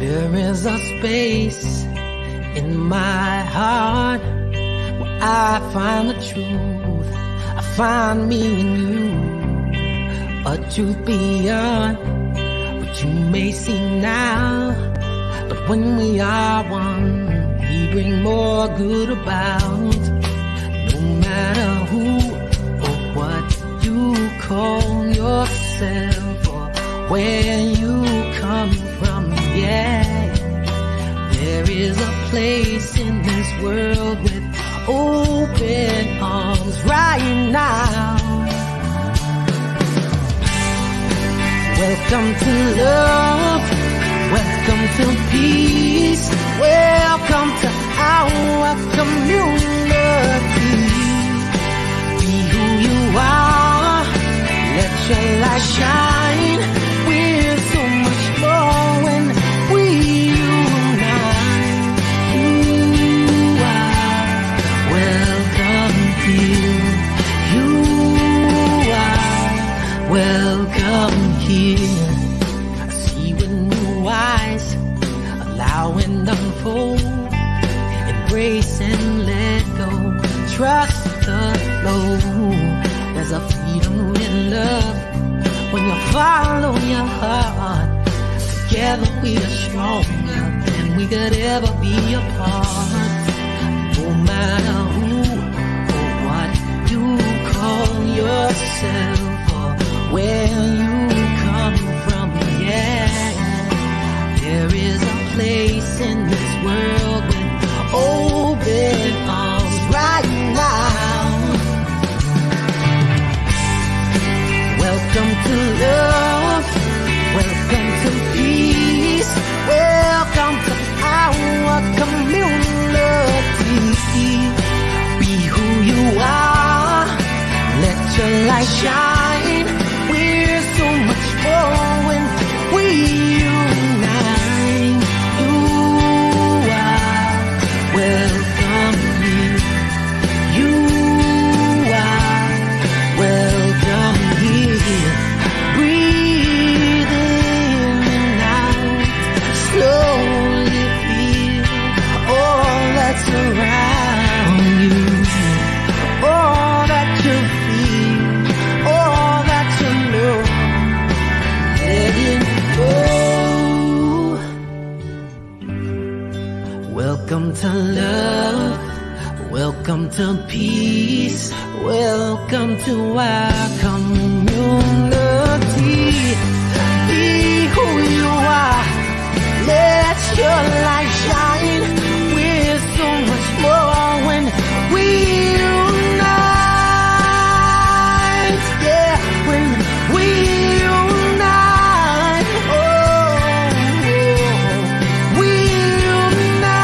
There is a space in my heart where I find the truth. I find me in you, a truth beyond what you may see now. But when we are one, we bring more good about. No matter who or what you call yourself or where you come from, yeah. There is a place in this world with open arms right now. Welcome to love, welcome to peace, welcome to our community. Be who you are, let your light shine. We're so much more when we unite. You are welcome here. You are welcome here. I see with new eyes, allow and unfold, embrace and let go, trust the flow. There's a freedom in love when you follow your heart. Together we are stronger than we could ever be apart. No matter who or what you call yourself or where you come from, yeah. There is a place in this world with open arms right now. Welcome to love, welcome to peace, welcome to our community. Be who you are, let your light shine. We're so much more when we unite. You are welcome here. You are welcome here. Breathe in and out. Slowly feel all that's around you. All that you feel, all that you know. Let it go. Welcome to love, welcome to peace, welcome to our community. Be who you are, let your light shine. We're so much more when we unite, yeah, when we unite, oh, we unite,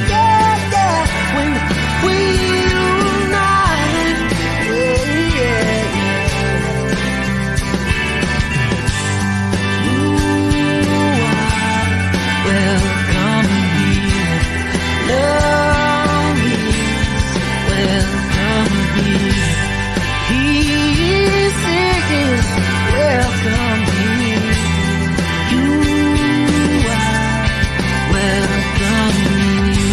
yeah, yeah, when we unite, yeah, yeah, yeah. You are welcome here. Love is welcome here. Peace is welcome here. You are welcome here.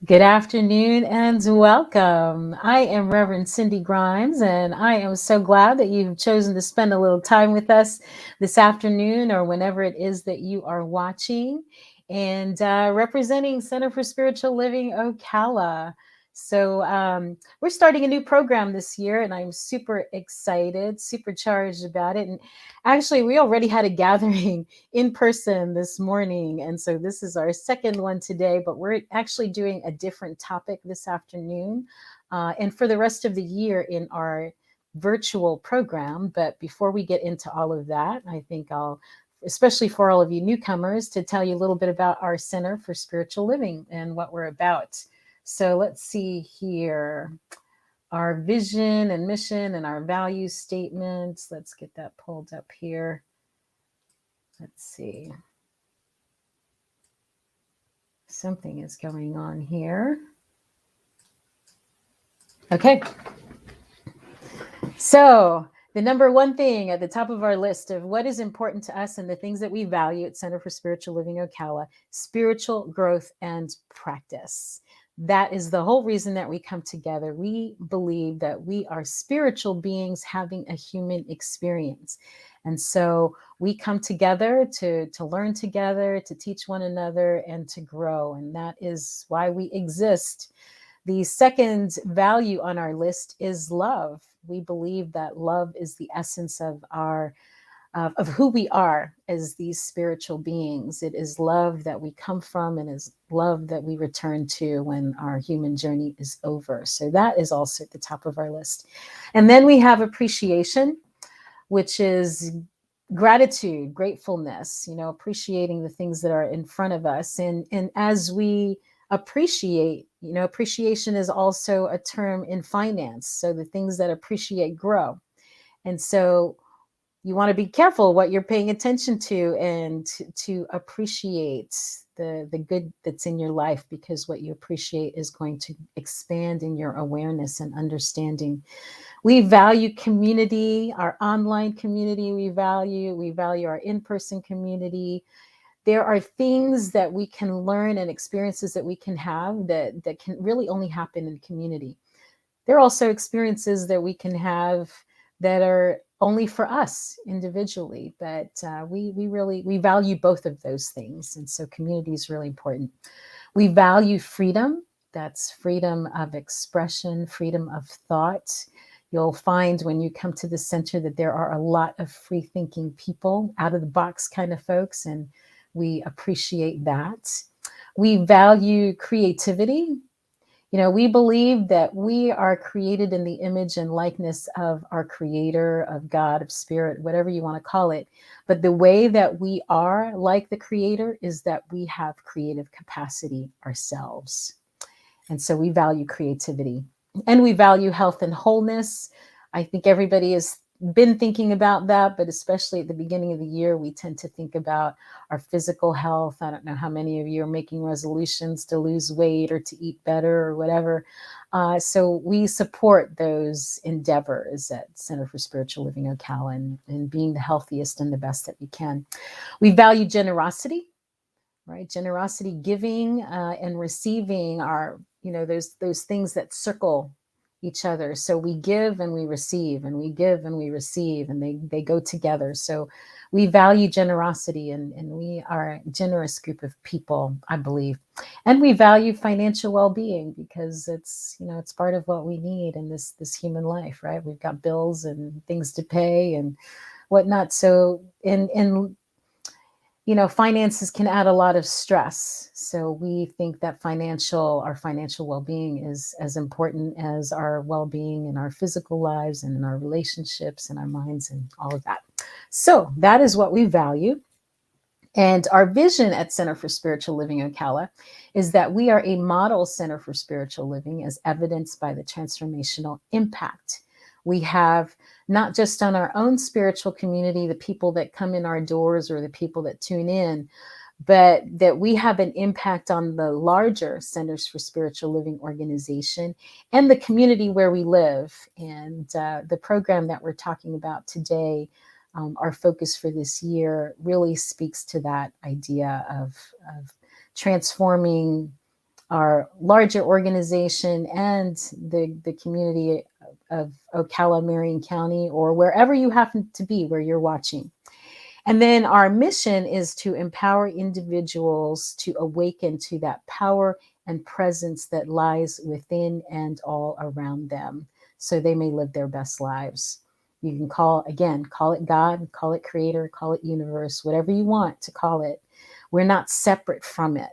Good afternoon and welcome. I am Reverend Cindy Grimes, and I am so glad that you've chosen to spend a little time with us this afternoon or whenever it is that you are watching, and representing Center for Spiritual Living Ocala. So we're starting a new program this year, and I'm super excited, super charged about it. And actually, we already had a gathering in person this morning. And so this is our second one today, but we're actually doing a different topic this afternoon and for the rest of the year in our virtual program. But before we get into all of that, I think I'll, especially for all of you newcomers, to tell you a little bit about our Center for Spiritual Living and what we're about. So let's see here. Our vision and mission and our value statements. Let's get that pulled up here. Let's see. Something is going on here. Okay. So, the number one thing at the top of our list of what is important to us and the things that we value at Center for Spiritual Living Ocala: spiritual growth and practice. That is the whole reason that we come together. We believe that we are spiritual beings having a human experience. And so we come together to learn together, to teach one another, and to grow. And that is why we exist. The second value on our list is love. We believe that love is the essence of of who we are as these spiritual beings. It is love that we come from and is love that we return to when our human journey is over. So that is also at the top of our list. And then we have appreciation, which is gratitude, gratefulness, appreciating the things that are in front of us. And as we appreciate, appreciation is also a term in finance. So the things that appreciate grow. And so you want to be careful what you're paying attention to and to appreciate the good that's in your life, because what you appreciate is going to expand in your awareness and understanding. We value community, our online community. We value our in-person community. There are things that we can learn and experiences that we can have that can really only happen in community. There are also experiences that we can have that are only for us individually, but we value both of those things. And so community is really important. We value freedom. That's freedom of expression, freedom of thought. You'll find when you come to the center that there are a lot of free thinking people, out of the box kind of folks, and we appreciate that. We value creativity. We believe that we are created in the image and likeness of our creator, of God, of spirit, whatever you want to call it. But the way that we are like the creator is that we have creative capacity ourselves. And so we value creativity, and we value health and wholeness. I think everybody has been thinking about that, but especially at the beginning of the year, we tend to think about our physical health. I don't know how many of you are making resolutions to lose weight or to eat better or whatever. So we support those endeavors at Center for Spiritual Living Ocala and being the healthiest and the best that we can. We value generosity. Right? Generosity, giving and receiving are, those things that circle each other. So we give and we receive, and we give and we receive, and they go together. So we value generosity, and we are a generous group of people, I believe. And we value financial well-being, because it's part of what we need in this human life, right? We've got bills and things to pay and whatnot. So finances can add a lot of stress. So we think that our financial well-being is as important as our well-being in our physical lives and in our relationships and our minds and all of that. So that is what we value. And our vision at Center for Spiritual Living Ocala is that we are a model center for spiritual living, as evidenced by the transformational impact we have, not just on our own spiritual community, the people that come in our doors or the people that tune in, but that we have an impact on the larger Centers for Spiritual Living organization and the community where we live. And the program that we're talking about today, our focus for this year, really speaks to that idea of transforming our larger organization and the community of Ocala, Marion County, or wherever you happen to be, where you're watching. And then our mission is to empower individuals to awaken to that power and presence that lies within and all around them, so they may live their best lives. You can call it God, call it creator, call it universe, whatever you want to call it. We're not separate from it.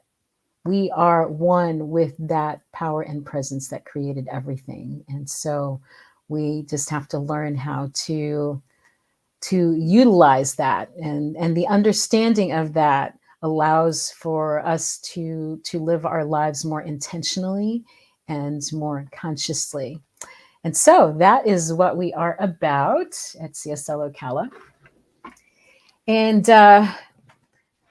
We are one with that power and presence that created everything. And so we just have to learn how to utilize that. And the understanding of that allows for us to live our lives more intentionally and more consciously. And so that is what we are about at CSL Ocala. And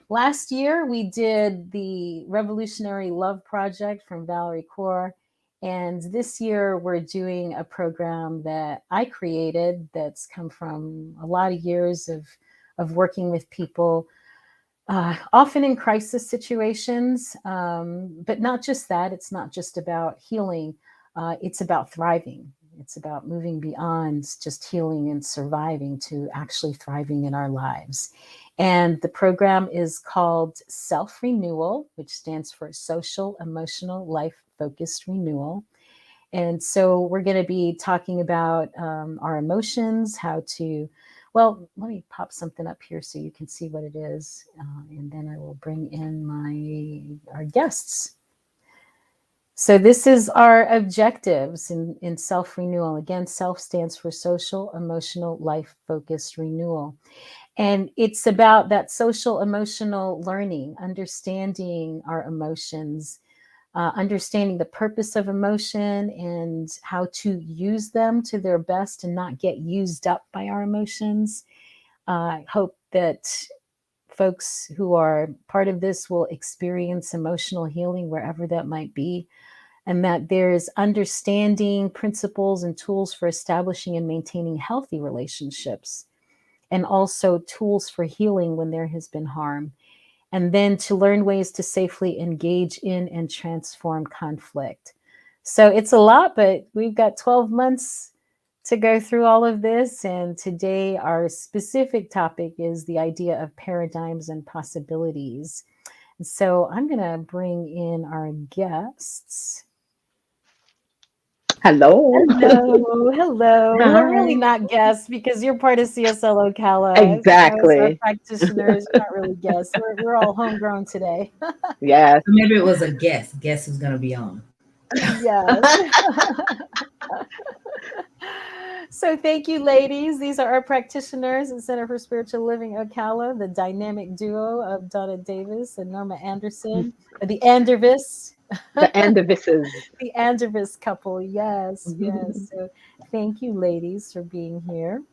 Last year, we did the Revolutionary Love Project from Valerie Kaur. And this year, we're doing a program that I created that's come from a lot of years of working with people, often in crisis situations. But not just that, it's not just about healing, it's about thriving. It's about moving beyond just healing and surviving to actually thriving in our lives. And the program is called S.E.L.F. Renewal, which stands for Social, Emotional, Life Focused Renewal. And so we're going to be talking about our emotions, how to, well, let me pop something up here so you can see what it is. And then I will bring in our guests. So this is our objectives in self-renewal. Again, self stands for social, emotional, life-focused renewal. And it's about that social emotional learning, understanding our emotions, understanding the purpose of emotion and how to use them to their best and not get used up by our emotions. I hope that folks who are part of this will experience emotional healing wherever that might be, and that there's understanding principles and tools for establishing and maintaining healthy relationships, and also tools for healing when there has been harm, and then to learn ways to safely engage in and transform conflict. So it's a lot, but we've got 12 months to go through all of this. And today, our specific topic is the idea of paradigms and possibilities. And so I'm going to bring in our guests. Hello. Hello, hello. Well, really Hi. not guests because you're part of CSL Ocala. As our Exactly. practitioners, you're not really guests. We're all homegrown today. Yes. Maybe it was a guess. Guess who's gonna be on? Yes. So thank you, ladies. These are our practitioners at Center for Spiritual Living Ocala, the dynamic duo of Donna Davis and Norma Anderson, the Andervis. The Andivises. The Andervis couple. Yes, yes. So thank you, ladies, for being here.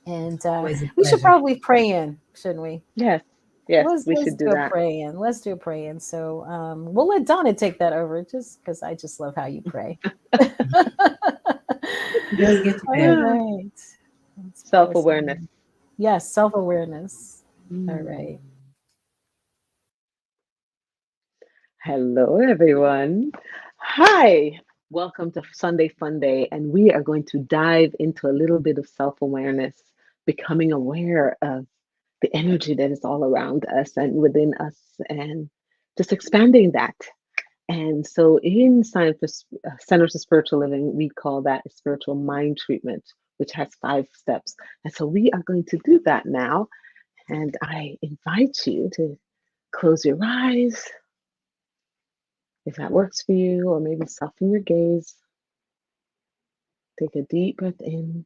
And Always a we should pleasure. probably pray in, shouldn't we? Yes. Yes, we Let's should do do a that. pray in. Let's do a pray in. So we'll let Donna take that over, just because I just love how you pray. Does get you All there. right. Let's pray us Self-awareness. in. Yes, self-awareness. All Mm. right. Hello, everyone. Hi. Welcome to Sunday Fun Day. And we are going to dive into a little bit of self-awareness, becoming aware of the energy that is all around us and within us, and just expanding that. And so in Centers of Spiritual Living, we call that a spiritual mind treatment, which has 5 steps. And so we are going to do that now. And I invite you to close your eyes if that works for you, or maybe soften your gaze. Take a deep breath in.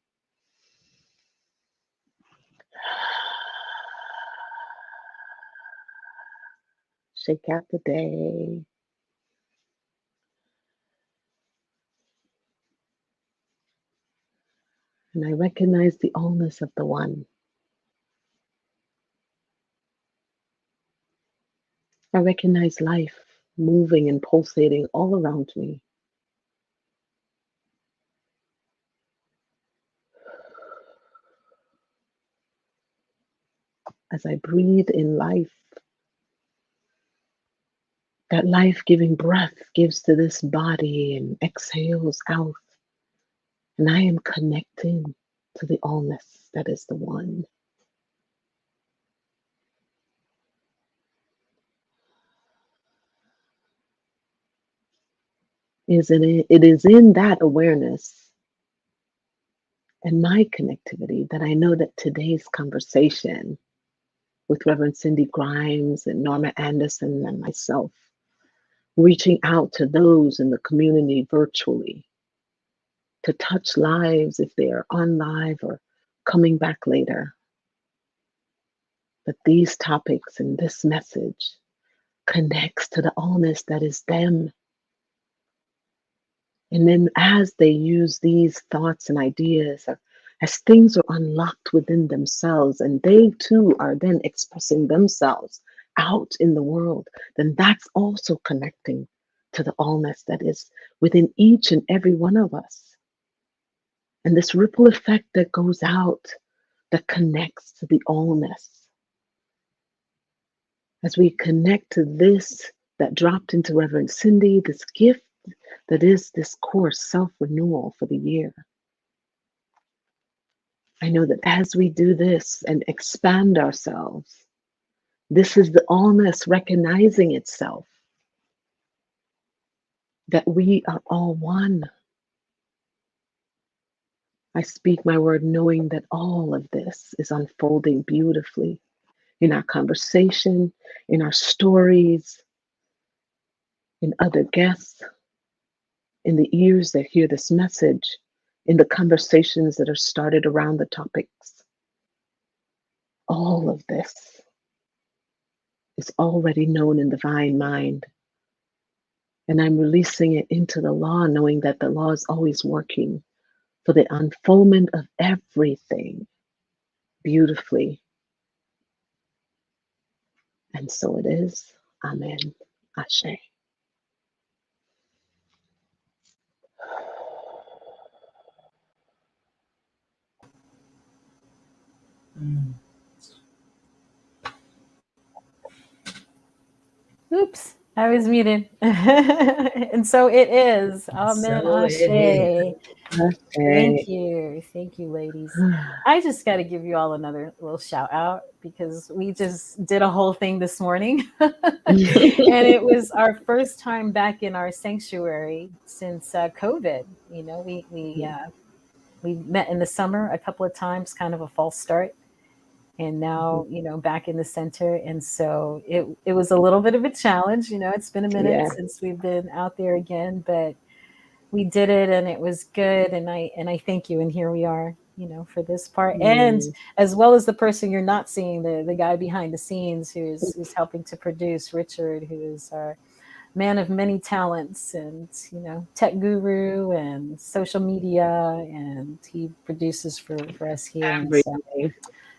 Shake out the day. And I recognize the allness of the One. I recognize life moving and pulsating all around me. As I breathe in life, that life giving breath gives to this body and exhales out. And I am connecting to the allness that is the One. It is in that awareness and my connectivity that I know that today's conversation with Reverend Cindy Grimes and Norma Anderson and myself, reaching out to those in the community virtually to touch lives if they are on live or coming back later. But these topics and this message connects to the allness that is them. And then as they use these thoughts and ideas, or as things are unlocked within themselves, and they too are then expressing themselves out in the world, then that's also connecting to the allness that is within each and every one of us. And this ripple effect that goes out, that connects to the allness. As we connect to this that dropped into Reverend Cindy, this gift that is this course, self-renewal for the year. I know that as we do this and expand ourselves, this is the allness recognizing itself, that we are all one. I speak my word knowing that all of this is unfolding beautifully in our conversation, in our stories, in other guests, in the ears that hear this message, in the conversations that are started around the topics. All of this is already known in divine mind. And I'm releasing it into the law, knowing that the law is always working for the unfoldment of everything beautifully. And so it is. Amen. Ashe. Mm. Oops, I was muted. And so it is. Amen. So it is. Ashe. Ashe. Thank you, ladies. I just got to give you all another little shout out because we just did a whole thing this morning. And it was our first time back in our sanctuary since COVID. You know, we met in the summer a couple of times, kind of a false start. And now, you know, back in the center. And so it was a little bit of a challenge. You know, it's been a minute Yeah. since we've been out there again, but we did it and it was good. And I thank you. And here we are, you know, for this part. And as well as the person you're not seeing, the guy behind the scenes who's helping to produce, Richard, who is our man of many talents and, you know, tech guru and social media, and he produces for us here. And so Everything.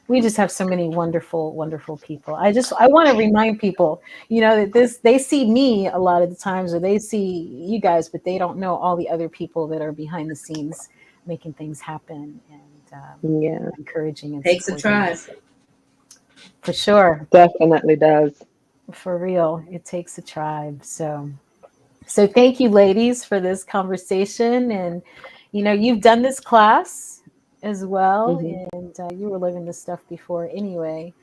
we just have so many wonderful, wonderful people. I want to remind people, you know, that they see me a lot of the times, or they see you guys, but they don't know all the other people that are behind the scenes making things happen and Yeah. encouraging and Takes a tribe. For sure. Definitely does. For real. It takes a tribe. So thank you, ladies, for this conversation. And, you know, you've done this class as well, and you were living this stuff before anyway.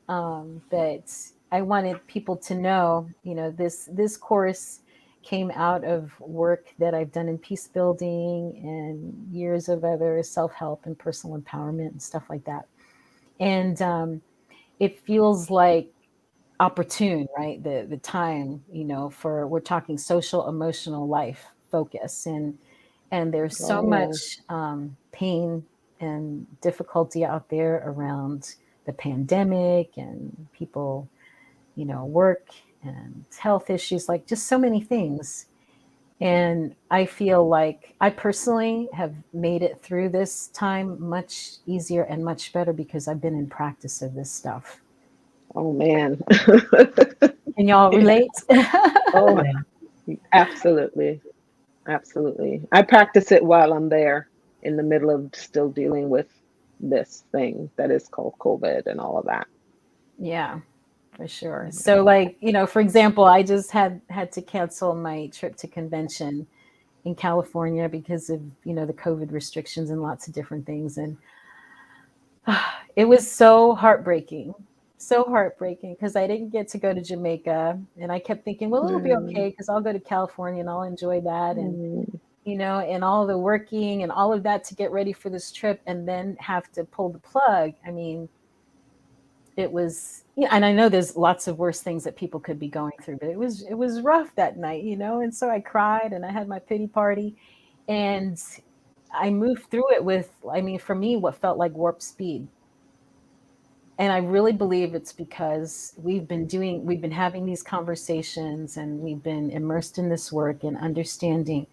But I wanted people to know, you know, this course came out of work that I've done in peace building and years of other self-help and personal empowerment and stuff like that. And it feels like opportune, right? The time, you know, for we're talking social emotional life focus, and there's so much pain and difficulty out there around the pandemic and people, you know, work and health issues, like just so many things. And I feel like I personally have made it through this time much easier and much better because I've been in practice of this stuff. Oh man. Can y'all relate? Oh, absolutely. Absolutely. I practice it while I'm there in the middle of still dealing with this thing that is called COVID and all of that. Yeah, for sure. So like, you know, for example, I just had to cancel my trip to convention in California because of, you know, the COVID restrictions and lots of different things. And it was so heartbreaking because I didn't get to go to Jamaica, and I kept thinking, well, it'll be okay because I'll go to California and I'll enjoy that. And, you know, and all the working and all of that to get ready for this trip and then have to pull the plug. I mean, it was, yeah, and I know there's lots of worse things that people could be going through, but it was rough that night, you know. And so I cried and I had my pity party, and I moved through it with, I mean, for me, what felt like warp speed. And I really believe it's because we've been having these conversations and we've been immersed in this work and understanding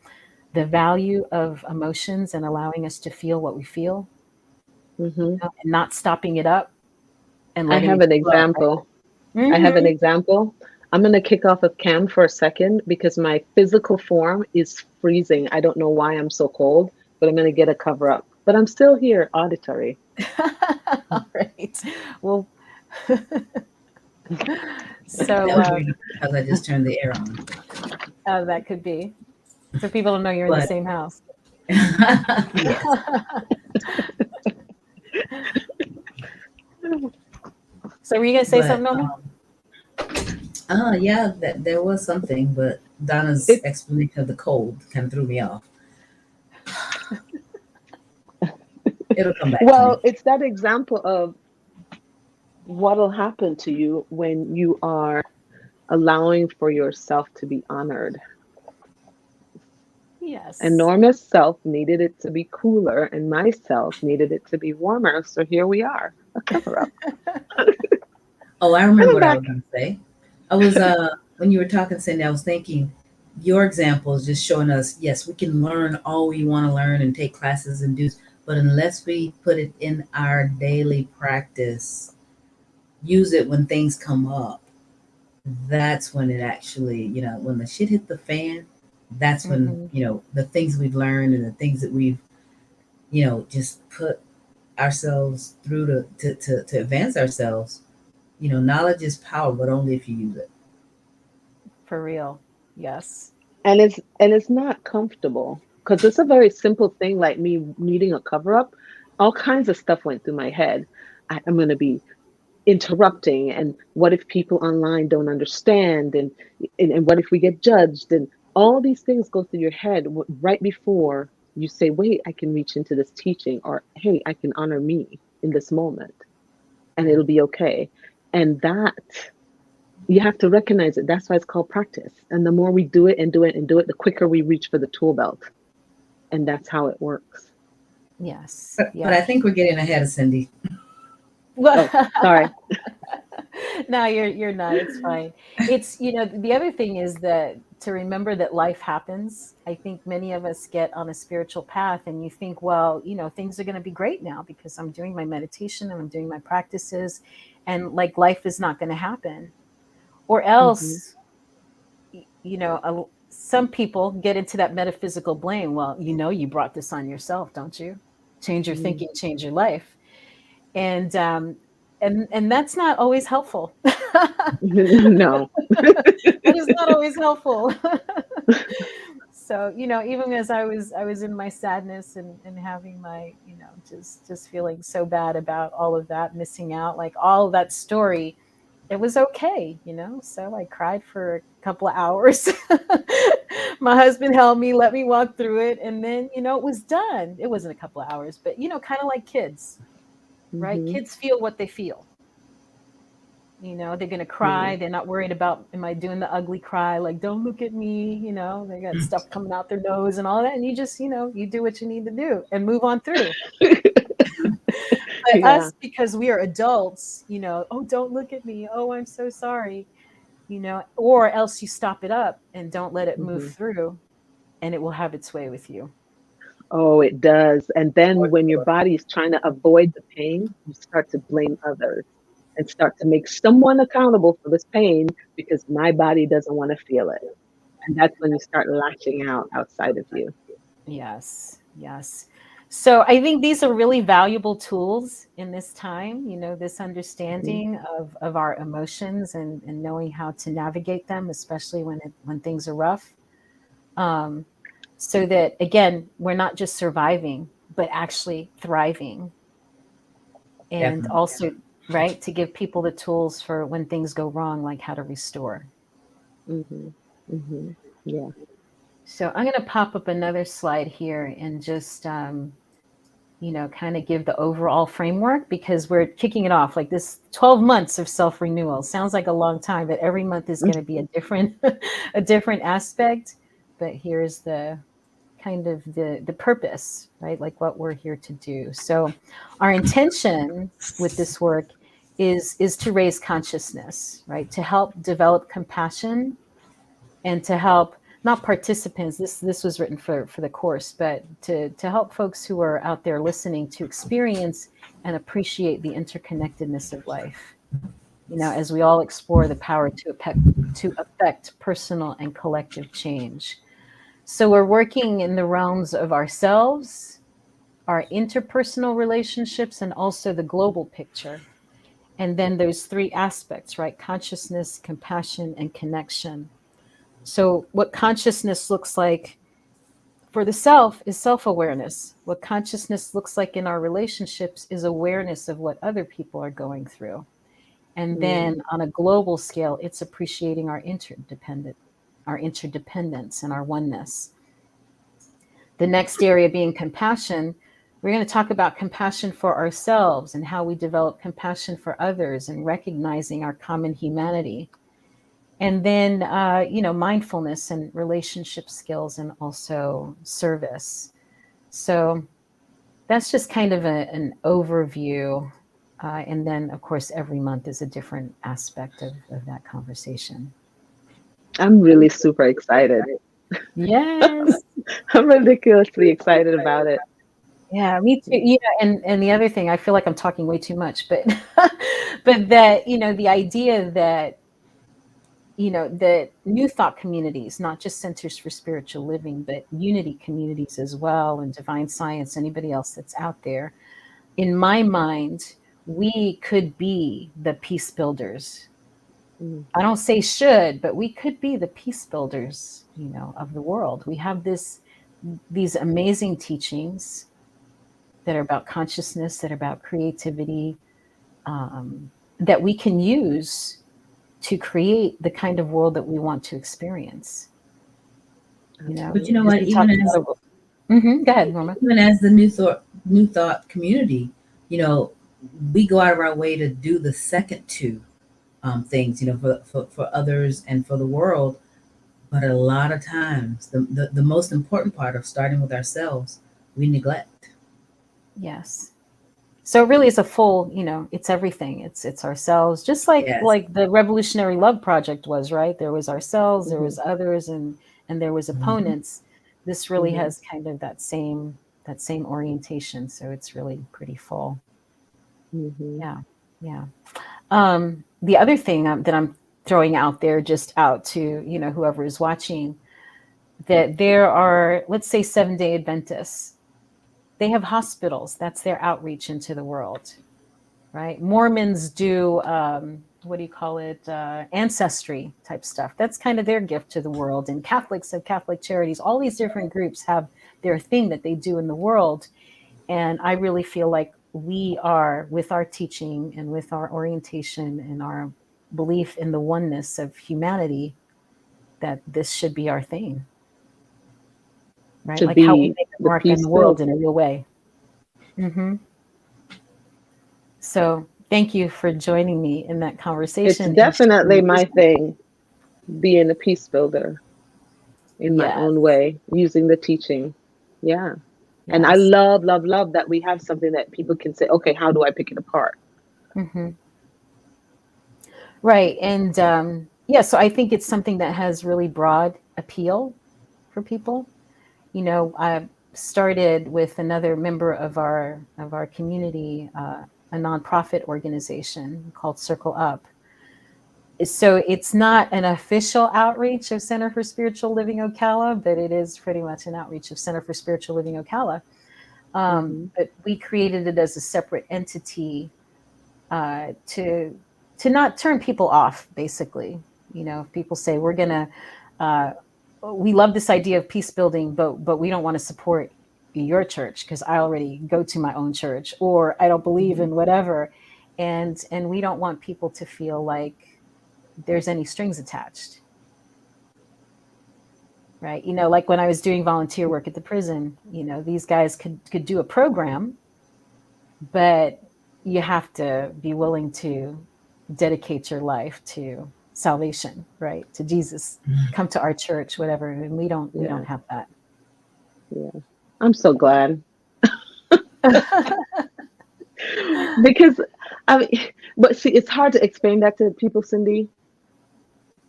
the value of emotions and allowing us to feel what we feel, you know, and not stopping it up and I letting have it an flow, right? example. I have an Mm-hmm. example. I'm going to kick off of cam for a second because my physical form is freezing. I don't know why I'm so cold, but I'm going to get a cover up. But I'm still here, auditory. All right. Well, That so was weird because I just turned the air on. that could be. So people don't know you're in the But same house. yes, So were you gonna say but something, Norman? yeah, that there was something, but Donna's It, explanation of the cold kind of threw me off. It'll come back to me. well, it's that example of what'll happen to you when you are allowing for yourself to be honored. And Yes. Norma's self needed it to be cooler, and my self needed it to be warmer. So here we are, a cover up. Oh, I And remember I'm what I back. was going to say. I was when you were talking, Cindy, I was thinking your example is just showing us, yes, we can learn all we want to learn and take classes and do, but unless we put it in our daily practice, use it when things come up, that's when it actually, when the shit hit the fan, that's when, Hmm. the things we've learned and the things that we've, just put ourselves through to advance ourselves. Knowledge is power, but only if you use it. For real. Yes. And it's not comfortable because it's a very simple thing like me needing a cover up. All kinds of stuff went through my head. I'm going to be interrupting, and what if people online don't understand, and what if we get judged, and all these things go through your head right before you say, wait, I can reach into this teaching, or hey, I can honor me in this moment, and Yeah. it'll be okay. And that, you have to recognize it. That's why it's called practice. And the more we do it and do it and do it, the quicker we reach for the tool belt. And that's how it works. Yes. But Yeah. I think we're getting ahead of Cindy. Well, Oh, sorry. no, you're not. It's fine. It's, the other thing is that to remember that life happens. I think many of us get on a spiritual path and you think, well, things are going to be great now because I'm doing my meditation and I'm doing my practices, and like life is not going to happen. Or Hmm. else, some people get into that metaphysical blame. Well, you brought this on yourself, don't you? Change your thinking, change your life. And that's not always helpful. No. That is not always helpful. So, even as I was in my sadness and having my, just feeling so bad about all of that, missing out, like all of that story, it was okay. So I cried for a couple of hours. My husband held me, let me walk through it, and then, it was done. It wasn't a couple of hours, but kind of like kids, right? Hmm. Kids feel what they feel. They're going to Yeah. cry. They're not worried about, am I doing the ugly cry? Like, don't look at me. They got stuff coming out their nose and all that. And you just, you do what you need to do and move on through. But Yeah. us, because we are adults, oh, don't look at me. Oh, I'm so sorry. Or else you stop it up and don't let it move Hmm. through, and it will have its way with you. Oh, it does. And For then when your sure. body is trying to avoid the pain, you start to blame others and start to make someone accountable for this pain because my body doesn't want to feel it. And that's when you start lashing out outside of you. Yes, yes. So I think these are really valuable tools in this time, this Hmm. understanding of our emotions and knowing how to navigate them, especially when things are rough. Um, so that again, we're not just surviving, but actually thriving. And Definitely. also, right, to give people the tools for when things go wrong, like how to restore. Hmm. Hmm. Yeah. So I'm going to pop up another slide here and just kind of give the overall framework, because we're kicking it off like this. 12 months of self-renewal sounds like a long time, but every month is going to be a different a different aspect. But here's the kind of the purpose, right? Like what we're here to do. So our intention with this work is to raise consciousness, right? To help develop compassion and to help, not participants, this was written for the course, but to help folks who are out there listening to experience and appreciate the interconnectedness of life. as we all explore the power to affect personal and collective change. So we're working in the realms of ourselves, our interpersonal relationships, and also the global picture. And then there's three aspects, right? Consciousness, compassion, and connection. So what consciousness looks like for the self is self-awareness. What consciousness looks like in our relationships is awareness of what other people are going through. And then on a global scale, it's appreciating our interdependence and our oneness. The next area being compassion. We're going to talk about compassion for ourselves and how we develop compassion for others and recognizing our common humanity. And then, mindfulness and relationship skills and also service. So that's just kind of an overview. And then, of course, every month is a different aspect of that conversation. I'm really super excited. Yes. I'm ridiculously excited about it. Yeah, me too. Yeah, and the other thing, I feel like I'm talking way too much, but but that, the idea that, that new thought communities, not just centers for spiritual living, but unity communities as well, and divine science, anybody else that's out there, in my mind, we could be the peace builders. Mm. I don't say should, but we could be the peace builders, of the world. We have these amazing teachings that are about consciousness, that are about creativity, that we can use to create the kind of world that we want to experience. But you know as what? we talk about. Go ahead, Norma. Even as the new thought community, you know, we go out of our way to do the second two things, for others and for the world. But a lot of times, the most important part of starting with ourselves, we neglect. Yes. So it really is a full, it's everything. It's ourselves, just like Yes. the Revolutionary Love Project was, right? There was ourselves, there Mhm. was others, and there was opponents. This really has kind of that same orientation. So it's really pretty full. Mhm. Yeah. Yeah. The other thing that I'm throwing out there, just out to, whoever is watching, that there are, let's say, Seventh-day Adventists. They have hospitals. That's their outreach into the world, right? Mormons do, what do you call it? Ancestry type stuff. That's kind of their gift to the world. And Catholics have Catholic charities. All these different groups have their thing that they do in the world. And I really feel like we are, with our teaching and with our orientation and our belief in the oneness of humanity, that this should be our thing, right? To Like how we be make a the mark in peace the world builder. in a real way. So thank you for joining me in that It's conversation and sharing definitely your my wisdom. thing, being a peace builder in my Yes, own way, using the teaching. Yeah. And I yes. love, love, love that we have something that people can say, okay, how do I pick it apart? hmm Right. And yeah, so I think it's something that has really broad appeal for people. I started with another member of our community, a nonprofit organization called Circle Up. So it's not an official outreach of Center for Spiritual Living Ocala, but it is pretty much an outreach of Center for Spiritual Living Ocala. Hmm. But we created it as a separate entity, to not turn people off. Basically, if people say uh, we love this idea of peace building, but we don't want to support your church because I already go to my own church, or I don't believe Hmm. in whatever, and we don't want people to feel like there's any strings attached, right? Like when I was doing volunteer work at the prison, these guys could do a program, but you have to be willing to dedicate your life to salvation, right? To Jesus. Come to our church, whatever. And we don't Yeah. have that. Yeah. I'm so glad. Because I mean, but see, it's hard to explain that to people, Cindy.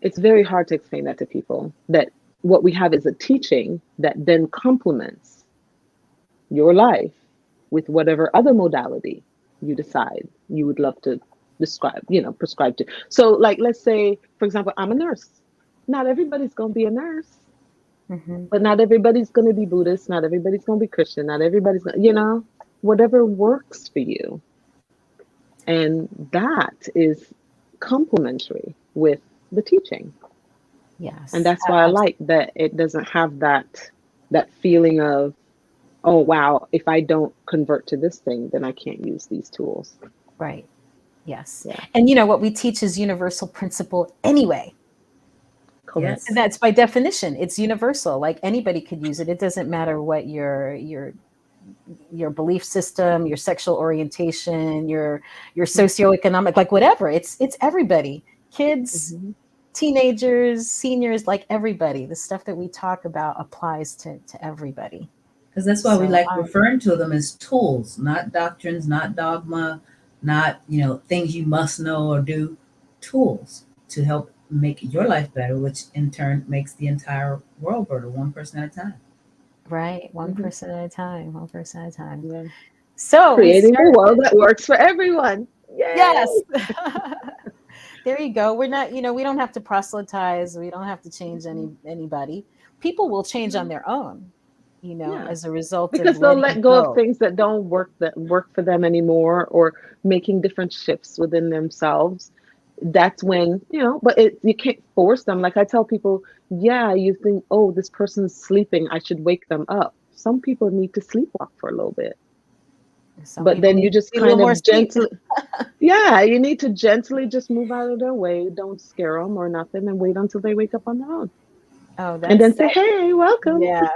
It's very hard to explain that to people that what we have is a teaching that then complements your life with whatever other modality you decide you would love to prescribed to. So like, let's say, for example, I'm a nurse. Not everybody's going to be a nurse, Hmm. but not everybody's going to be Buddhist. Not everybody's going to be Christian. Not everybody's going, whatever works for you. And that is complementary with the teaching. And Yes, that's why I like that it doesn't have that feeling of, oh wow, if I don't convert to this thing, then I can't use these tools. right. Yes. Yeah, And what we teach is universal principle anyway. correct. And Yes. that's by definition, it's universal. Like anybody could use it. It doesn't matter what your belief system, your sexual orientation, your socioeconomic, like whatever. It's everybody. Kids, Hmm. teenagers, seniors, like everybody. The stuff that we talk about applies to everybody. Because that's why we So like referring to them as tools, not doctrines, not dogma, not, things you must know or do. Tools to help make your life better, which in turn makes the entire world better, one person at a time. right, one Hmm. person at a time, one person at a time. Yeah. So we Creating a started. world that works for everyone. Yay! Yes. There you go. We're not, we don't have to proselytize. We don't have to change anybody. People will change on No. their own, Yeah. as a result of Because they'll letting let go of go. things that don't work for them anymore, or making different shifts within themselves. That's when, but you can't force them. Like I tell people, yeah, you think, oh, this person's sleeping, I should wake them up. Some people need to sleepwalk for a little bit, Some but people then need you to just need a little kind more of sleep. gently, yeah, you need to gently just move out of their way. Don't scare them or nothing, and wait until they wake up on their own, Oh, and then that's say, that. hey, welcome. Yeah,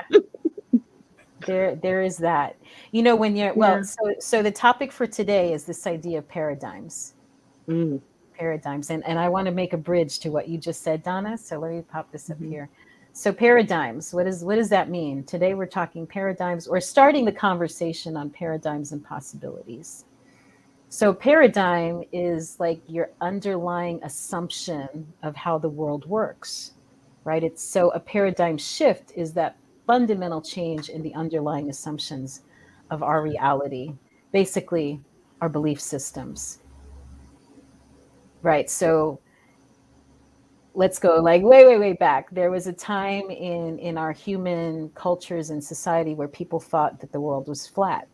there is that. When you're, Yeah. so the topic for today is this idea of paradigms. Mm, Paradigms. And I want to make a bridge to what you just said, Donna. So let me pop this up mhm, here. So paradigms, what does that mean? Today we're talking paradigms, or starting the conversation on paradigms and possibilities. So paradigm is like your underlying assumption of how the world works, right? It's so a paradigm shift is that fundamental change in the underlying assumptions of our reality, basically our belief systems, right? So let's go like way back. There was a time in our human cultures and society where people thought that the world was flat.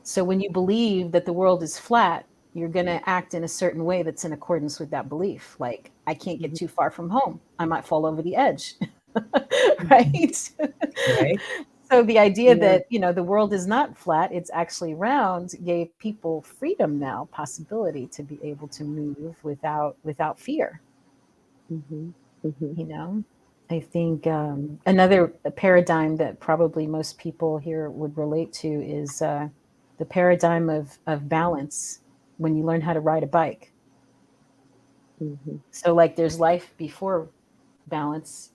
So when you believe that the world is flat, you're going to act in a certain way that's in accordance with that belief. Like, I can't get mhm, too far from home, I might fall over the edge. mhm. Right. Right? So the idea Yeah. that the world is not flat, it's actually round, gave people freedom, now possibility to be able to move without fear. Mhm, mhm, you know I think another paradigm that probably most people here would relate to is the paradigm of balance when you learn how to ride a bike. mhm, So like there's life before balance,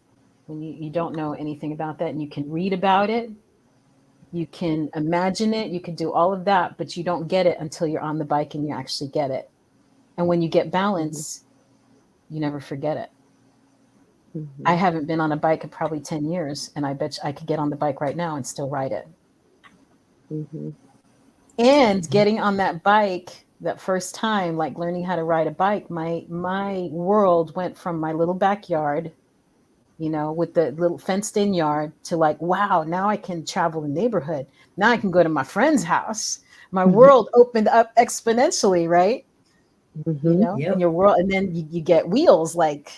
when you don't know anything about that, and you can read about it, you can imagine it, you can do all of that, but you don't get it until you're on the bike and you actually get it. And when you get mhm, balance, you never forget it. I mhm, haven't been on a bike in probably 10 years, and I bet I could get on the bike right now and still ride it. mhm, And getting on that bike that first time, like learning how to ride a bike, my world went from my little backyard, with the little fenced in yard, to like, wow, now I can travel the neighborhood. Now I can go to my friend's house. My mhm, world opened up exponentially, right? mhm, In Yep. your world, and then you get wheels, like,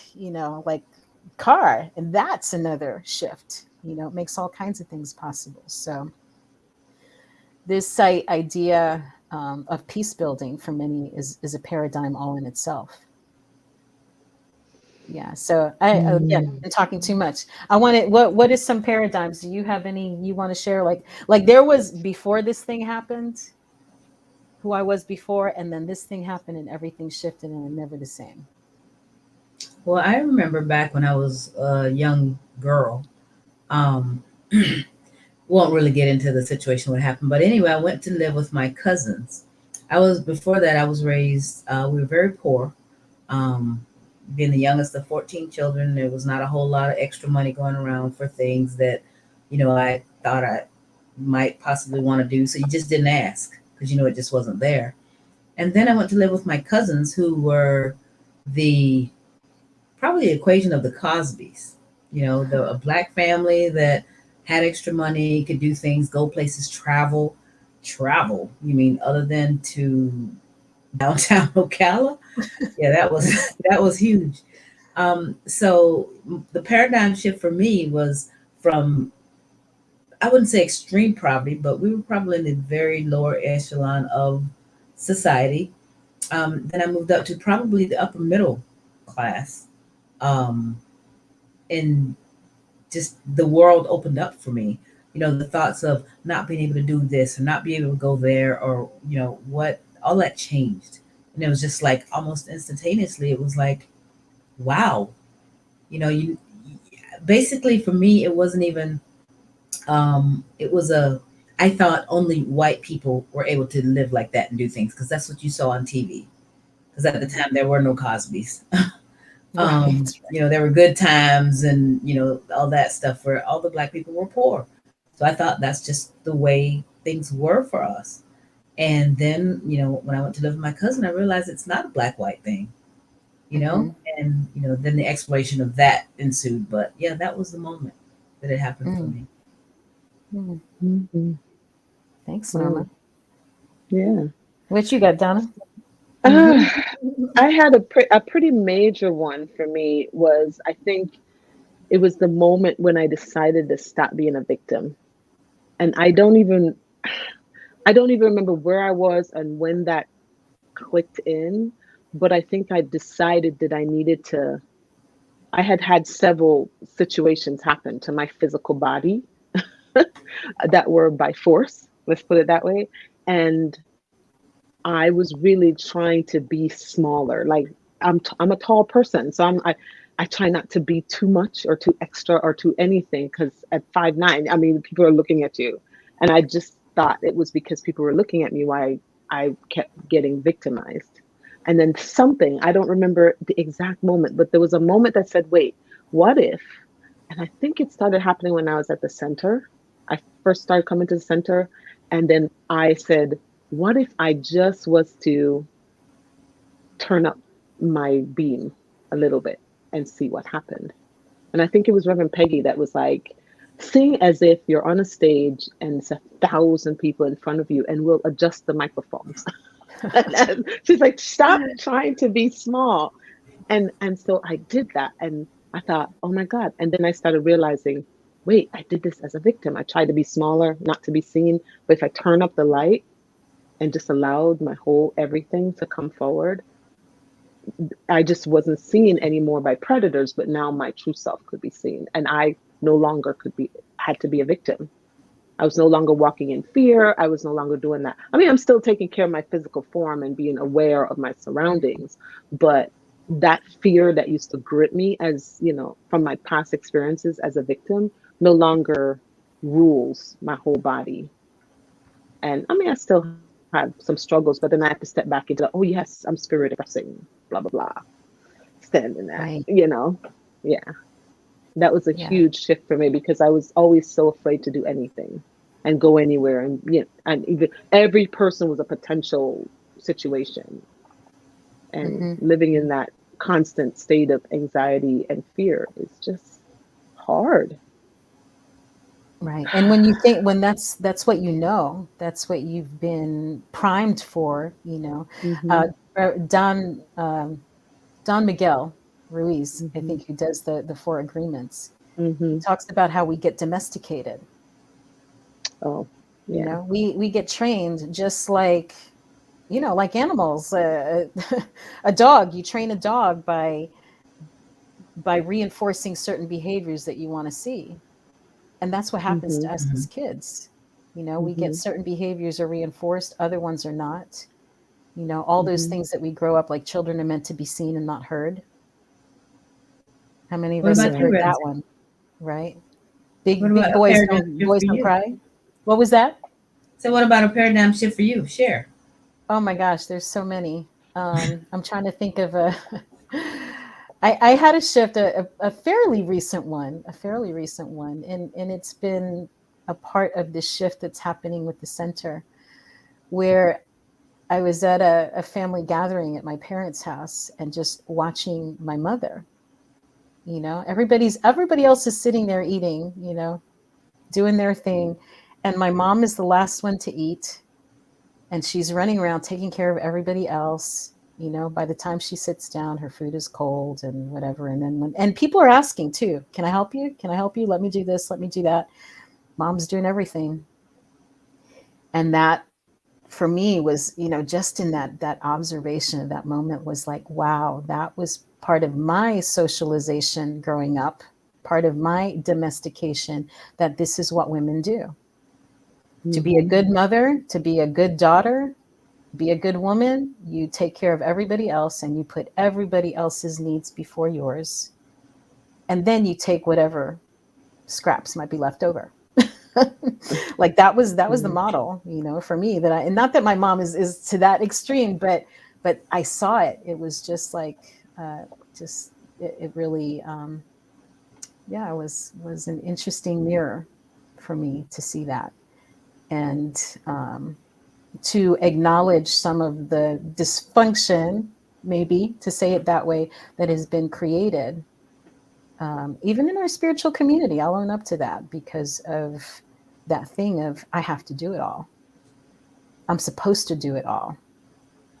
like car, and that's another shift. It makes all kinds of things possible. So this idea of peace building for many is a paradigm all in itself. Yeah. So again, mm. I'm talking too much. I want to. What is some paradigms? Do you have any you want to share? Like there was before this thing happened, who I was before, and then this thing happened, and everything shifted, and I'm never the same. Well, I remember back when I was a young girl. Um, won't really get into the situation what happened, but anyway, I went to live with my cousins. I was before that I was raised. We were very poor. Um, Being the youngest of 14 children, there was not a whole lot of extra money going around for things that, I thought I might possibly want to do. So you just didn't ask because it just wasn't there. And then I went to live with my cousins who were the probably the equation of the Cosbys. You know, a black family that had extra money, could do things, go places, travel. Travel, you mean other than to downtown Ocala? Yeah, that was that was huge. So the paradigm shift for me was from, I wouldn't say extreme poverty, but we were probably in the very lower echelon of society. Then I moved up to probably the upper middle class. Um, and just the world opened up for me. You know, the thoughts of not being able to do this or not being able to go there, or, you know, what, all that changed. And it was just like almost instantaneously, it was like, wow, you know, you basically for me, it wasn't even, it was a, I thought only white people were able to live like that and do things because that's what you saw on TV. Because at the time there were no Cosbys. Right. You know, there were good times and, you know, all that stuff where all the black people were poor. So I thought that's just the way things were for us. And then, you know, when I went to live with my cousin, I realized it's not a black white thing, you know, Mm-hmm. and, you know, then the exploration of that ensued. But yeah, that was the moment that it happened for Mm. me. Mm. Hmm. Thanks, Norma. Wow. Yeah. What you got, Donna? Uh, I had a pretty major one for me was, I think it was the moment when I decided to stop being a victim. And I don't even remember where I was and when that clicked in, but I think I decided that I needed to. I had had several situations happen to my physical body that were by force, let's put it that way. And I was really trying to be smaller. Like I'm a tall person, so I try not to be too much or too extra or too anything because at 5'9", I mean, people are looking at you, and I just thought it was because people were looking at me why I kept getting victimized. And then something, I don't remember the exact moment, but there was a moment that said, "Wait, what if?" And I think it started happening when I was at the center. I first started coming to the center, and then I said, what if I just was to turn up my beam a little bit and see what happened? And I think it was Reverend Peggy that was like, sing as if you're on a stage and it's 1,000 people in front of you, and we'll adjust the microphones. And she's like, stop trying to be small. And so I did that, and I thought, oh my God. And then I started realizing, wait, I did this as a victim. I tried to be smaller, not to be seen. But if I turn up the light and just allowed my whole everything to come forward, I just wasn't seen anymore by predators, but now my true self could be seen. And I no longer had to be a victim. I was no longer walking in fear. I was no longer doing that. I mean, I'm still taking care of my physical form and being aware of my surroundings, but that fear that used to grip me, as you know, from my past experiences as a victim, no longer rules my whole body. And I mean, I still had some struggles, but then I had to step back into, oh yes, I'm spirit expressing, blah blah blah, standing that, Right. you know. Yeah, that was a Yeah. huge shift for me because I was always so afraid to do anything and go anywhere, and you know, and even every person was a potential situation, and Mm-hmm. living in that constant state of anxiety and fear is just hard. Right. And when you think, when that's what you know, that's what you've been primed for, you know. Hmm. Uh, Don Don Miguel Ruiz, I Hmm. think, who does the Four Agreements, he Hmm. talks about how we get domesticated. Oh, You yeah. know, we get trained just like, you know, like animals. A dog, you train a dog by reinforcing certain behaviors that you want to see. And that's what happens Hmm. to us as Hmm. kids. You know, we get Hmm. certain behaviors are reinforced, other ones are not. You know, all those Hmm. things that we grow up like children are meant to be seen and not heard. How many of What us about have Yeah. you, heard Rev? that one? Right? What Big about a paradigm shift boys for don't you? cry. What was that? So, what about a paradigm shift for you? Share. Oh my gosh, there's so many. I'm trying to think of a. I had a shift, a fairly recent one, and it's been a part of this shift that's happening with the center, where I was at a family gathering at my parents' house and just watching my mother. Everybody else is sitting there eating, doing their thing, and my mom is the last one to eat, and she's running around taking care of everybody else. By the time she sits down, her food is cold and whatever. And then and people are asking too, can I help you? Can I help you? Let me do this. Let me do that. Mom's doing everything. And that for me was, just in that observation of that moment was like, wow, that was part of my socialization growing up, part of my domestication, that this is what women do. To be a good mother, to be a good daughter, be a good woman, you take care of everybody else and you put everybody else's needs before yours. And then you take whatever scraps might be left over. Like that was the model, for me, that and not that my mom is to that extreme, but I saw it. It was just like, it really, it was an interesting mirror for me to see that. And, to acknowledge some of the dysfunction, maybe to say it that way, that has been created, even in our spiritual community. I'll own up to that because of that thing of I have to do it all. I'm supposed to do it all,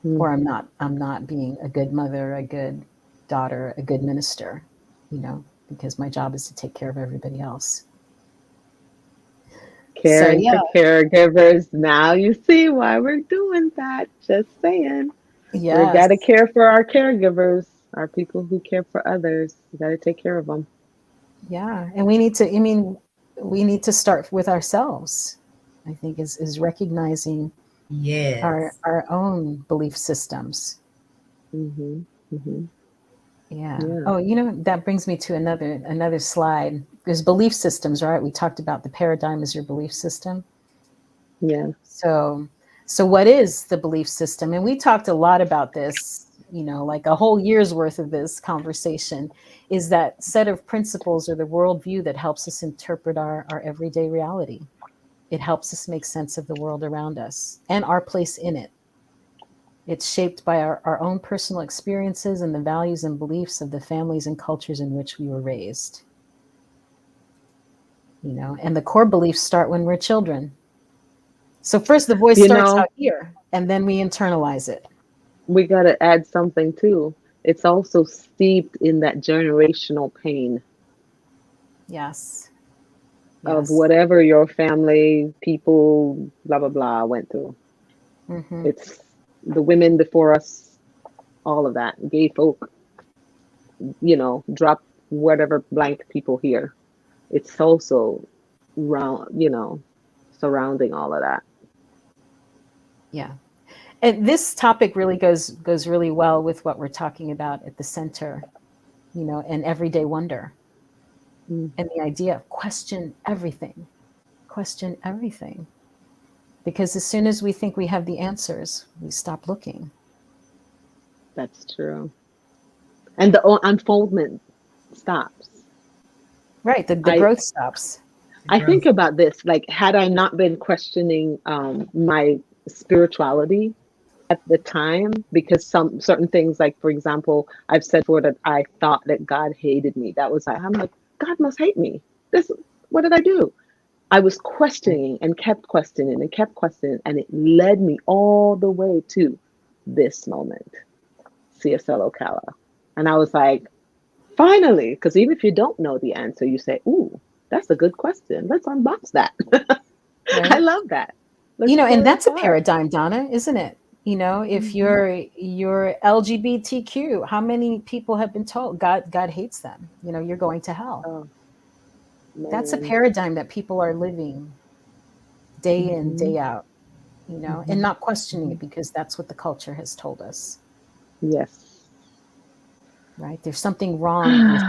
or I'm not being a good mother, a good daughter, a good minister, because my job is to take care of everybody else. Caring for caregivers. Now you see why we're doing that. Just saying. Yes. We got to care for our caregivers, our people who care for others. We got to take care of them. Yeah. And we need to start with ourselves, I think, is recognizing our own belief systems. Mm-hmm. Mm-hmm. Yeah. Oh, that brings me to another slide. There's belief systems, right? We talked about the paradigm as your belief system. Yeah. So what is the belief system? And we talked a lot about this, like a whole year's worth of this conversation, is that set of principles or the worldview that helps us interpret our everyday reality. It helps us make sense of the world around us and our place in it. It's shaped by our own personal experiences and the values and beliefs of the families and cultures in which we were raised. And the core beliefs start when we're children. So first the voice starts out here, and then we internalize it. We got to add something too. It's also steeped in that generational pain. Yes. Of whatever your family, people, blah, blah, blah, went through. Mm-hmm. It's the women before us, all of that. Gay folk, drop whatever blank people here. It's also surrounding all of that. Yeah. And this topic really goes really well with what we're talking about at the center, and everyday wonder. And the idea of question everything. Because as soon as we think we have the answers, we stop looking. That's true. And the unfoldment stops. Right. The growth stops. I think about this, like, had I not been questioning my spirituality at the time, because some certain things, like, for example, I've said before that I thought that God hated me. That was I'm like, God must hate me. What did I do? I was questioning and kept questioning, and it led me all the way to this moment, S.E.L.F. And I was like, finally, because even if you don't know the answer, you say, ooh, that's a good question. Let's unbox that. Right? I love that. And that's a paradigm, Donna, isn't it? If you're LGBTQ, how many people have been told God hates them? You're going to hell. Oh, that's a paradigm that people are living day in, day out, and not questioning it because that's what the culture has told us. Yes. Right? There's something wrong with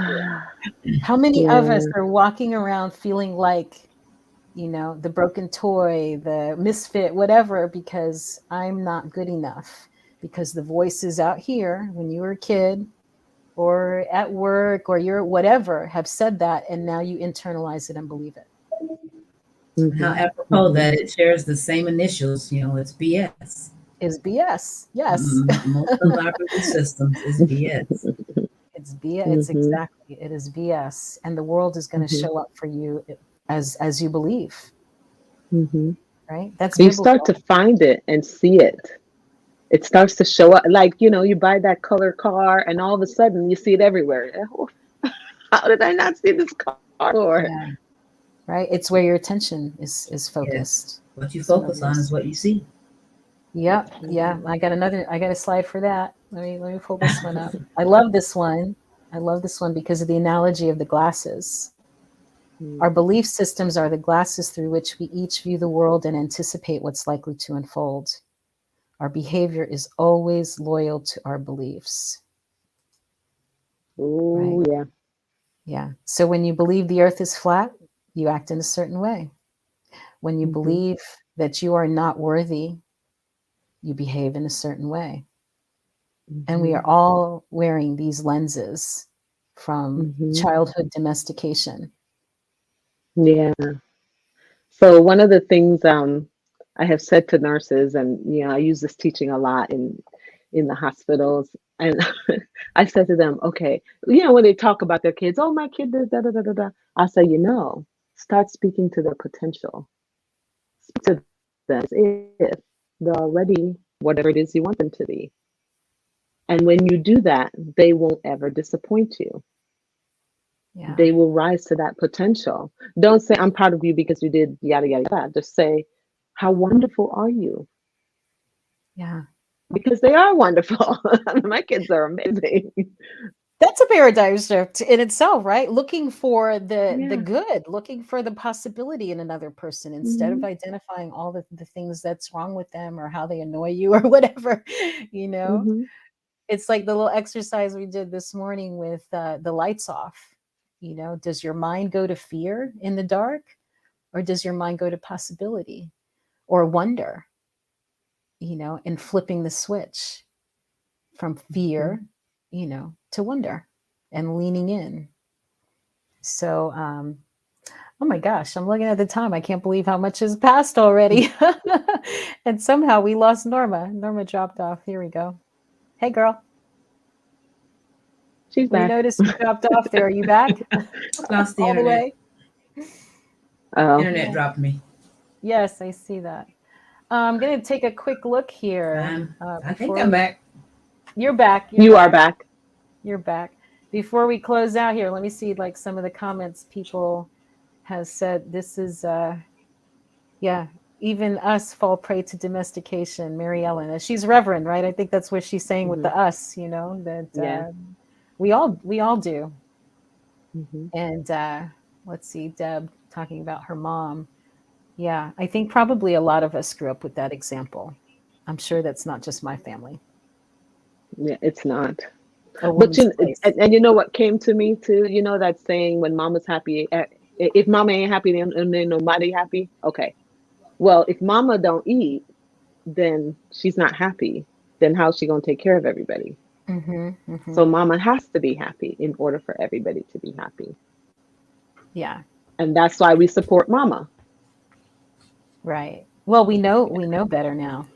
it. How many of us are walking around feeling like, the broken toy, the misfit, whatever, because I'm not good enough, because the voices out here when you were a kid or at work or you're whatever have said that, and now you internalize it and believe it. How apropos that it shares the same initials, it's BS. is BS. Yes. Most of our belief systems is BS. It's BS. It's Mm-hmm. exactly, it is BS. And the world is going to Mm-hmm. show up for you as you believe, Mm-hmm. right? That's You start to biblical. find it and see it. It starts to show up. Like, you buy that color car and all of a sudden you see it everywhere. How did I not see this car before? Yeah. Right. It's where your attention is Yes. focused. What you It's one of focus on is those. what you see. Yep. Yeah. Mhm. I got a slide for that. Let me pull this one up. I love this one. I love this one because of the analogy of the glasses. Our Mhm. belief systems are the glasses through which we each view the world and anticipate what's likely to unfold. Our behavior is always loyal to our beliefs, right? Oh, yeah. Yeah. So when you believe the earth is flat, you act in a certain way. When you Hmm. believe that you are not worthy, you behave in a certain way. And we Hmm. are all wearing these lenses from Hmm. childhood domestication. Yeah. So one of the things I have said to nurses, and I use this teaching a lot in the hospitals, and I said to them, okay, when they talk about their kids, oh, my kid did da da da da da, I say, start speaking to their potential. Speak to them as if they're already whatever it is you want them to be. And when you do that, they won't ever disappoint you. Yeah. They will rise to that potential. Don't say, I'm proud of you because you did yada, yada, yada. Just say, how wonderful are you? Yeah. Because they are wonderful. My kids are amazing. That's a paradigm shift in itself, right? Looking for the Yeah. good, looking for the possibility in another person instead of Hmm. identifying all the things that's wrong with them or how they annoy you or whatever, you know? Hmm. It's like the little exercise we did this morning with the lights off. Does your mind go to fear in the dark, or does your mind go to possibility or wonder, and flipping the switch from Hmm. fear, to wonder and leaning in. So, oh my gosh, I'm looking at the time. I can't believe how much has passed already. And somehow we lost Norma. Norma dropped off. Here we go. Hey, girl. She's We back. noticed you dropped off there. Are you back? Lost the All the internet. way? Oh, Internet Yeah. dropped me. Yes, I see that. I'm going to take a quick look here I think before I'm we. back. You're back. You're you are back. back. You're back. Before we close out here, let me see like some of the comments people has said. This is yeah, even us fall prey to domestication. Mary Ellen, she's Reverend, right? I think that's what she's saying with Hmm. the us. That Yeah. we all do. Hmm. And let's see, Deb talking about her mom. Yeah, I think probably a lot of us grew up with that example. I'm sure that's not just my family. Yeah, it's not. A But woman's place. and you know what came to me too? You know that saying, when mama's happy, if mama ain't happy, then ain't nobody happy. Okay. Well, if mama don't eat, then she's not happy. Then how's she gonna take care of everybody? Mm-hmm, mm-hmm. So mama has to be happy in order for everybody to be happy. Yeah, And that's why we support mama. right. Well, we know better now.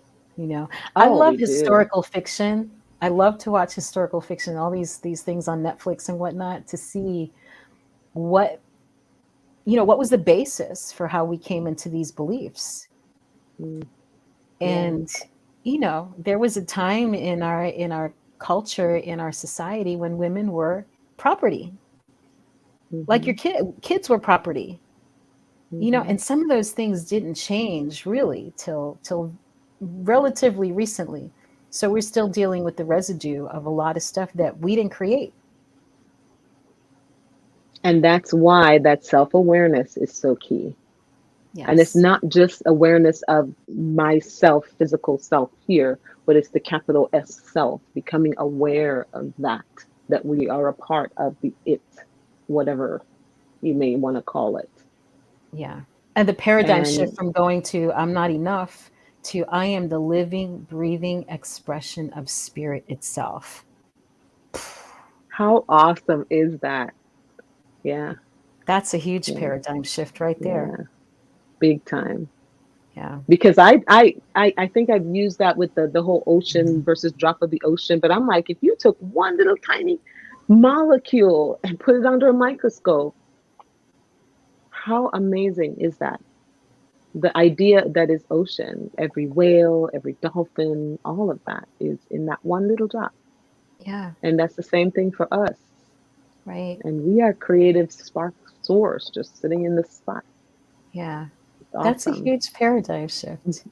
I Oh, love we do. historical fiction. I love to watch historical fiction, all these things on Netflix and whatnot, to see what what was the basis for how we came into these beliefs. Mm, yeah. And there was a time in our culture, in our society, when women were property. Like your Hmm. kids were property. Hmm. And some of those things didn't change really till relatively recently. So we're still dealing with the residue of a lot of stuff that we didn't create. And that's why that self-awareness is so key. And it's Yes. not just awareness of myself, physical self here, but it's the capital S self, becoming aware of that we are a part of the it, whatever you may want to call it. Yeah. And the paradigm shift And from going to I'm not enough to I am the living, breathing expression of spirit itself. how awesome is that? Yeah, That's a huge yeah, paradigm shift right there. yeah, big time. Yeah. Because I think I've used that with the whole ocean Mhm. versus drop of the ocean. But I'm like, if you took one little tiny molecule and put it under a microscope, how amazing is that? The idea that is ocean, every whale, every dolphin, all of that is in that one little drop. Yeah. And that's the same thing for us. Right. And we are creative spark source just sitting in the spot. Yeah. It's That's a awesome. huge paradigm shift.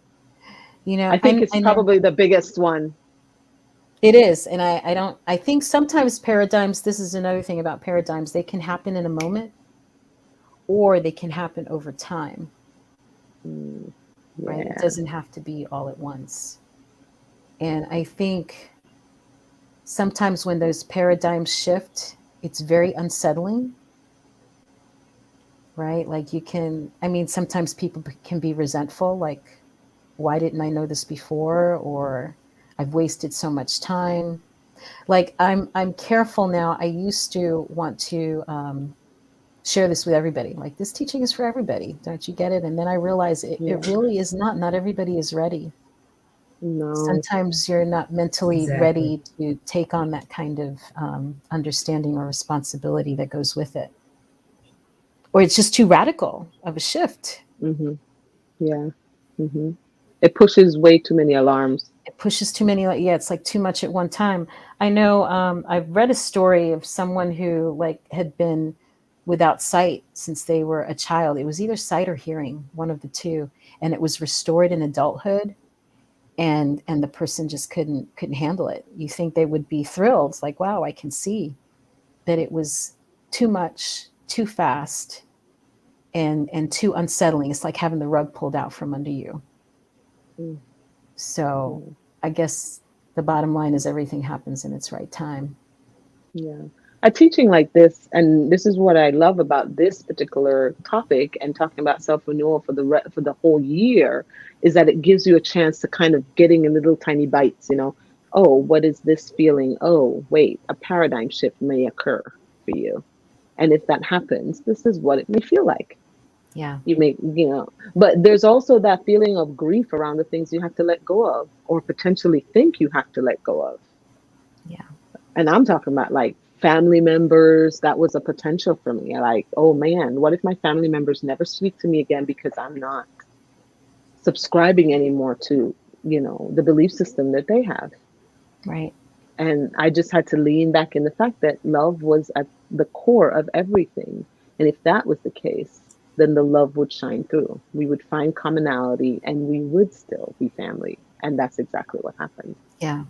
You know, I think it's I know probably the biggest one. it is. And I don't, I think sometimes paradigms, this is another thing about paradigms, they can happen in a moment or they can happen over time, Mm, right? It yeah. doesn't have to be all at once. And I think sometimes when those paradigms shift, it's very unsettling, right? Like you can, I mean, sometimes people can be resentful, like, why didn't I know this before? Or I've wasted so much time. Like I'm careful now. I used to want to share this with everybody. Like this teaching is for everybody. Don't you get it? And then I realize it Yeah. really is not. Not everybody is ready. No. Sometimes you're not mentally Exactly. ready to take on that kind of understanding or responsibility that goes with it, or it's just too radical of a shift. Hmm. Yeah. Hmm. It pushes way too many alarms. It pushes too many. Like, yeah, it's like too much at one time. I know. I've read a story of someone who like had been without sight since they were a child. It was either sight or hearing, one of the two, and it was restored in adulthood. And the person just couldn't handle it. You think they would be thrilled, like, wow, I can see, but it was too much, too fast, and too unsettling. It's like having the rug pulled out from under you. Mm, So yeah. I guess the bottom line is everything happens in its right time. Yeah. A teaching like this, and this is what I love about this particular topic and talking about self-renewal for for the whole year, is that it gives you a chance to kind of getting in little tiny bites, you know. Oh, what is this feeling? Oh, wait, a paradigm shift may occur for you. And if that happens, this is what it may feel like. Yeah. You may, you know, but there's also that feeling of grief around the things you have to let go of or potentially think you have to let go of. Yeah. And I'm talking about like family members. That was a potential for me. Like, oh man, what if my family members never speak to me again because I'm not subscribing anymore to, you know, the belief system that they have? Right. And I just had to lean back in the fact that love was at the core of everything. And if that was the case, then the love would shine through. We would find commonality and we would still be family. And that's exactly what happened. Yeah.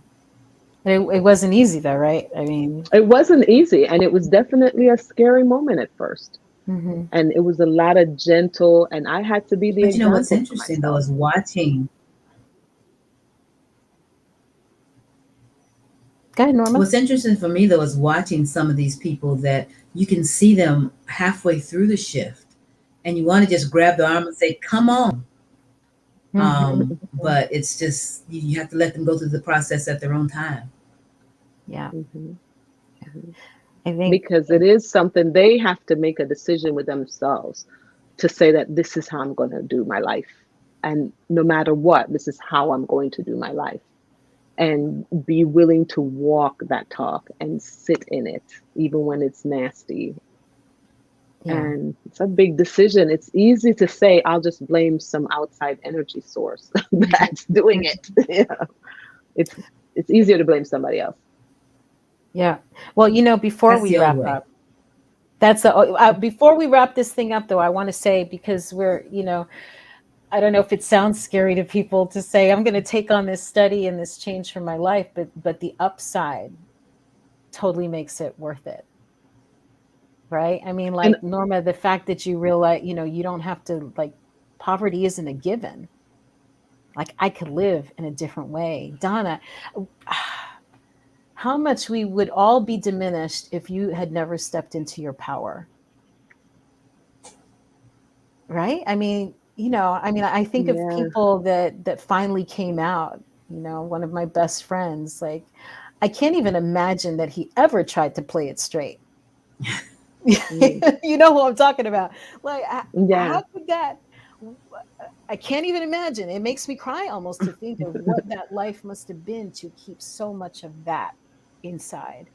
It wasn't easy though, right? I mean, It wasn't easy. And it was definitely a scary moment at first. hmm. And it was a lot of gentle, and I had to be the But you know what's example for interesting though myself. is watching. Go ahead, Norma. What's interesting for me though is watching some of these people that you can see them halfway through the shift, and you want to just grab their arm and say, "Come on." Hmm. But it's just you have to let them go through the process at their own time. Yeah. Hmm. Hmm. I think, Because it is something they have to make a decision with themselves to say that this is how I'm going to do my life. And no matter what, this is how I'm going to do my life. And be willing to walk that talk and sit in it, even when it's nasty. yeah. And it's a big decision. It's easy to say, I'll just blame some outside energy source that's doing it. Yeah. It's it's easier to blame somebody else. Yeah. Well, before That's we the old wrap way. up, before we wrap this thing up, though, I want to say, because I don't know if it sounds scary to people to say I'm going to take on this study and this change for my life, but the upside totally makes it worth it, right? I mean, And like Norma, the fact that you realize, you don't have to, like, poverty isn't a given. Like I could live in a different way. Donna, how much we would all be diminished if you had never stepped into your power, right? I mean, I think of yeah, people that finally came out. One of my best friends, like, I can't even imagine that he ever tried to play it straight. mm, You know who I'm talking about. Like, yeah, how could that? I can't even imagine. It makes me cry almost to think of what that life must have been to keep so much of that inside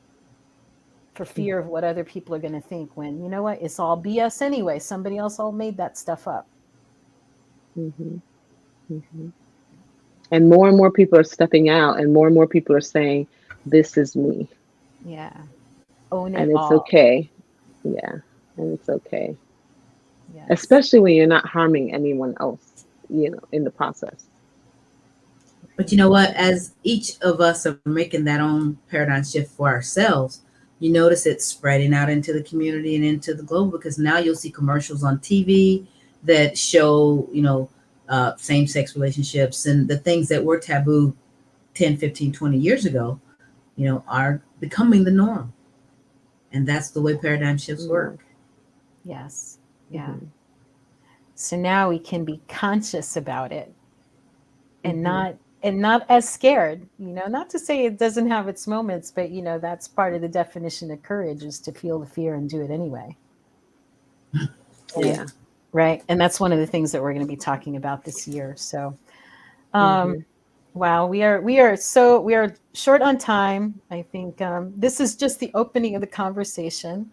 for fear of what other people are going to think when, you know what, it's all BS anyway. Somebody else all made that stuff up. Hmm. Hmm. And more people are stepping out, and more people are saying, "This is me," Yeah. Own it and it's all. okay. Yeah, and it's okay, Yes. especially when you're not harming anyone else, in the process. But you know what? As each of us are making that own paradigm shift for ourselves, you notice it spreading out into the community and into the global, because now you'll see commercials on TV that show, same sex relationships and the things that were taboo 10, 15, 20 years ago, are becoming the norm. And that's the way paradigm shifts Yeah. work. Yes. Yeah. Hmm. So now we can be conscious about it and Hmm. not as scared, not to say it doesn't have its moments, but that's part of the definition of courage, is to feel the fear and do it anyway. And Yeah. right. And that's one of the things that we're going to be talking about this year. So Hmm. wow, we are short on time. I think this is just the opening of the conversation.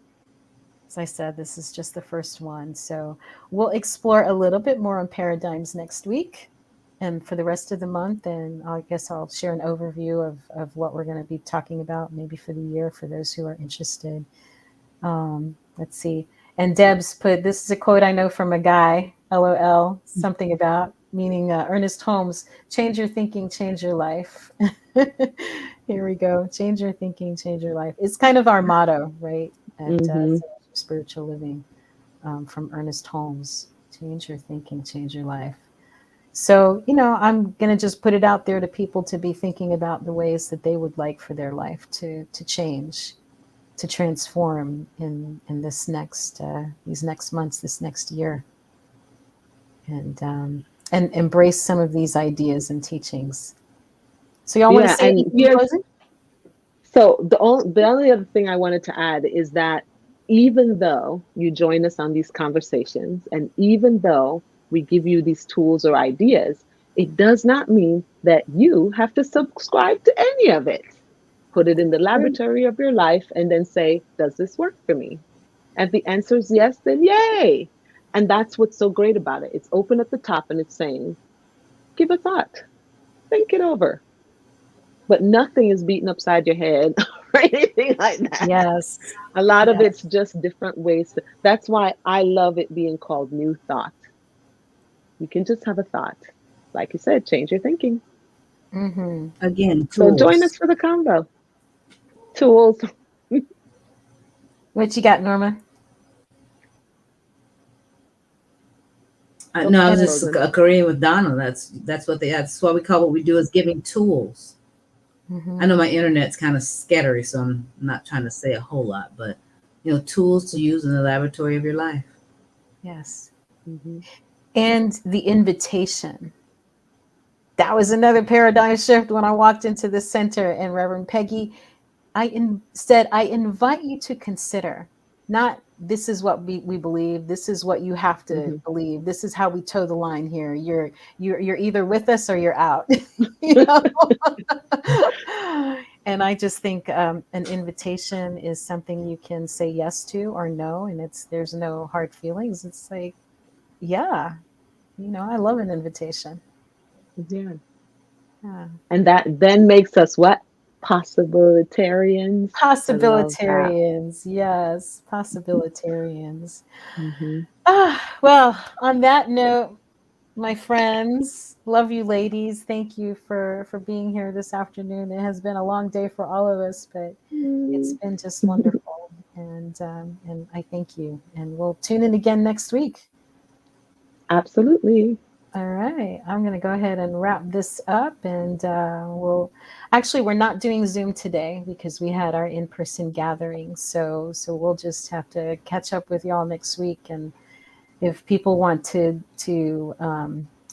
As I said, this is just the first one. So we'll explore a little bit more on paradigms next week and for the rest of the month. And I guess I'll share an overview of what we're going to be talking about, maybe for the year, for those who are interested. Let's see. And Deb's put, this is a quote I know from a guy, LOL, something about, meaning Ernest Holmes, change your thinking, change your life. Here we go. Change your thinking, change your life. It's kind of our motto, right? At Hmm. Spiritual Living, from Ernest Holmes. Change your thinking, change your life. So, I'm going to just put it out there to people to be thinking about the ways that they would like for their life to change, to transform in these next months, this next year, and embrace some of these ideas and teachings. So, y'all want to Yeah, say and anything in here's closing? so the only other thing I wanted to add is that even though you join us on these conversations, and even though we give you these tools or ideas, it does not mean that you have to subscribe to any of it. Put it in the laboratory of your life and then say, does this work for me? And if the answer is yes, then yay. And that's what's so great about it. It's open at the top and it's saying, give a thought, think it over. But nothing is beaten upside your head or anything like that. Yes. A lot of it's Yes. just different ways. That's why I love it being called New Thought. You can just have a thought. Like you said, change your thinking. Mm-hmm. Again, So join us tools. for the combo. Tools. What you got, Norma? Oh, No, I was I'm just closing. agreeing with Donna. That's what we call what we do is giving tools. I Mm-hmm. know my internet's kind of scattery, so I'm not trying to say a whole lot, but tools to use in the laboratory of your life. Yes. Mm-hmm. And the invitation. That was another paradigm shift when I walked into the center. And Reverend Peggy, said, I invite you to consider, not this is what we believe, this is what you have to Mm-hmm. believe, this is how we toe the line here. You're either with us or you're out. you know? And I just think an invitation is something you can say yes to or no, and there's no hard feelings. It's like, yeah, I love an invitation. Yeah. Yeah. And that then makes us what? Possibilitarians. I love that. Possibilitarians, yes, possibilitarians. Mm-hmm. Well, on that note, my friends, love you, ladies. Thank you for being here this afternoon. It has been a long day for all of us, but it's been just wonderful, and I thank you. And we'll tune in again next week. Absolutely. All right, I'm going to go ahead and wrap this up, and we're not doing Zoom today because we had our in-person gathering. So we'll just have to catch up with y'all next week. And if people want to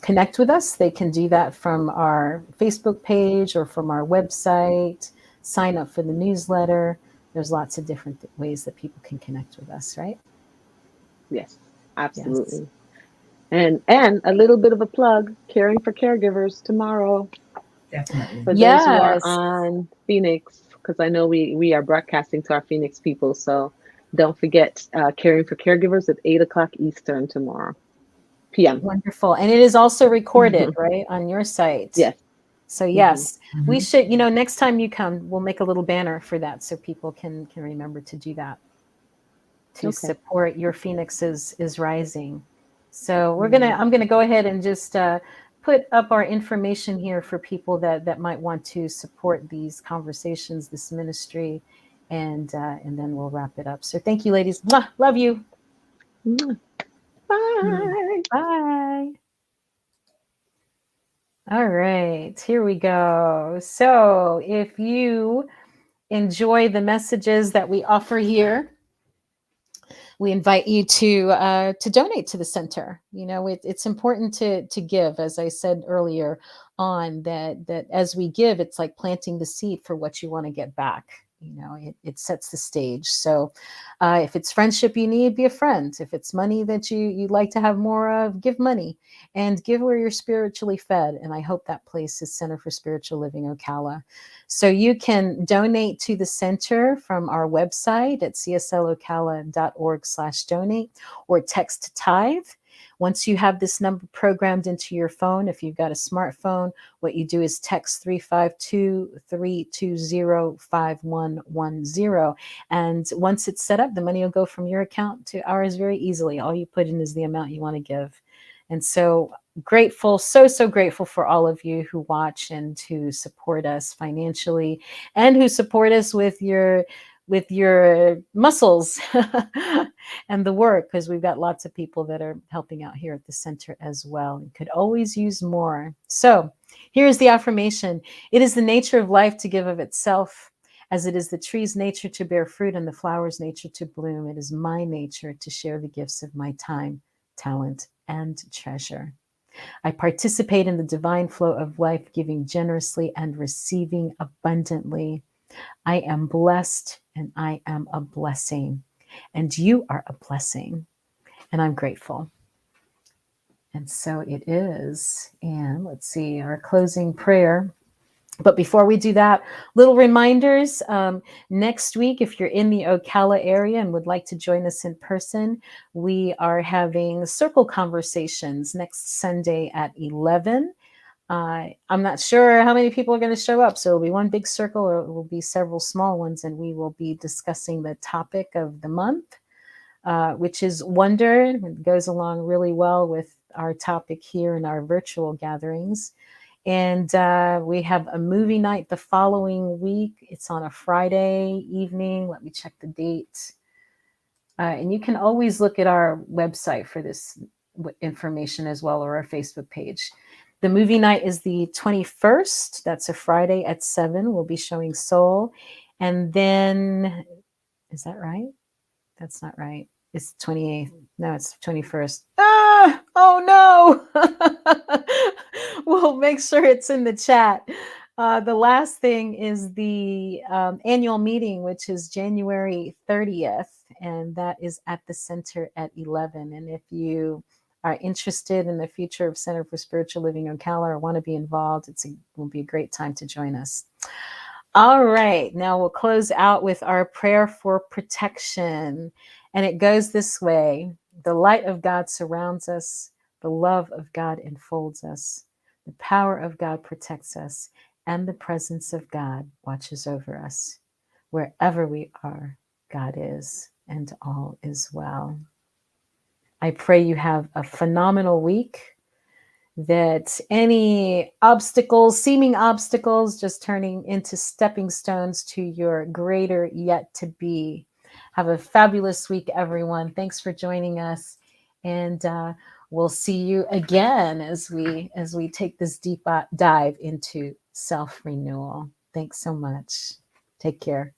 connect with us, they can do that from our Facebook page or from our website. Sign up for the newsletter. There's lots of different ways that people can connect with us, right? Yes, Yes. absolutely. And a little bit of a plug, caring for caregivers tomorrow Definitely. for those who are Yes. on Phoenix, because I know we are broadcasting to our Phoenix people. So don't forget caring for caregivers at 8 o'clock Eastern tomorrow p.m. Wonderful. And it is also recorded, right, on your site. Yes. So Hmm. yes, we Hmm. should, next time you come, we'll make a little banner for that so people can remember to do that, to Okay. support Your Phoenix is rising. So Mm. I'm gonna go ahead and just put up our information here for people that might want to support these conversations, this ministry, and then we'll wrap it up. So thank you, ladies. Mwah, love you. Mwah. Mm. Bye. Bye. All right, here we go. So if you enjoy the messages that we offer here, we invite you to donate to the center. It's important to give, as I said earlier on, that as we give, it's like planting the seed for what you want to get back. It sets the stage. So if it's friendship you need, be a friend. If it's money that you'd like to have more of, give money, and give where you're spiritually fed. And I hope that place is Center for Spiritual Living Ocala. So you can donate to the center from our website at cslocala.org/donate, or text tithe. Once you have this number programmed into your phone, if you've got a smartphone, what you do is text 352-320-5110. And once it's set up, the money will go from your account to ours very easily. All you put in is the amount you want to give. And so grateful, so grateful for all of you who watch and who support us financially, and who support us with your muscles and the work, because we've got lots of people that are helping out here at the center as well and could always use more. So here's the affirmation. It is the nature of life to give of itself, as it is the tree's nature to bear fruit and the flower's nature to bloom. It is my nature to share the gifts of my time, talent, and treasure. I participate in the divine flow of life, giving generously and receiving abundantly. I am blessed and I am a blessing. And you are a blessing. And I'm grateful. And so it is. And let's see, our closing prayer. But before we do that, little reminders. Next week, if you're in the Ocala area and would like to join us in person, we are having circle conversations next Sunday at 11. I'm not sure how many people are going to show up. So it'll be one big circle, or it will be several small ones, and we will be discussing the topic of the month, which is wonder. It goes along really well with our topic here in our virtual gatherings. And we have a movie night the following week. It's on a Friday evening. Let me check the date. And you can always look at our website for this information as well, or our Facebook page. The movie night is the 21st. That's a Friday at 7. We'll be showing Soul. And then, is that right? That's not right. It's 28th. No, it's 21st. Oh no. We'll make sure it's in the chat. The last thing is the annual meeting, which is January 30th, and that is at the center at 11. And if you are interested in the future of Center for Spiritual Living Ocala or want to be involved, it will be a great time to join us. All right, now we'll close out with our prayer for protection. And it goes this way. The light of God surrounds us. The love of God enfolds us. The power of God protects us. And the presence of God watches over us. Wherever we are, God is, and all is well. I pray you have a phenomenal week, that any obstacles, seeming obstacles, just turning into stepping stones to your greater yet to be. Have a fabulous week, everyone. Thanks for joining us. And we'll see you again as we take this deep dive into self-renewal. Thanks so much. Take care.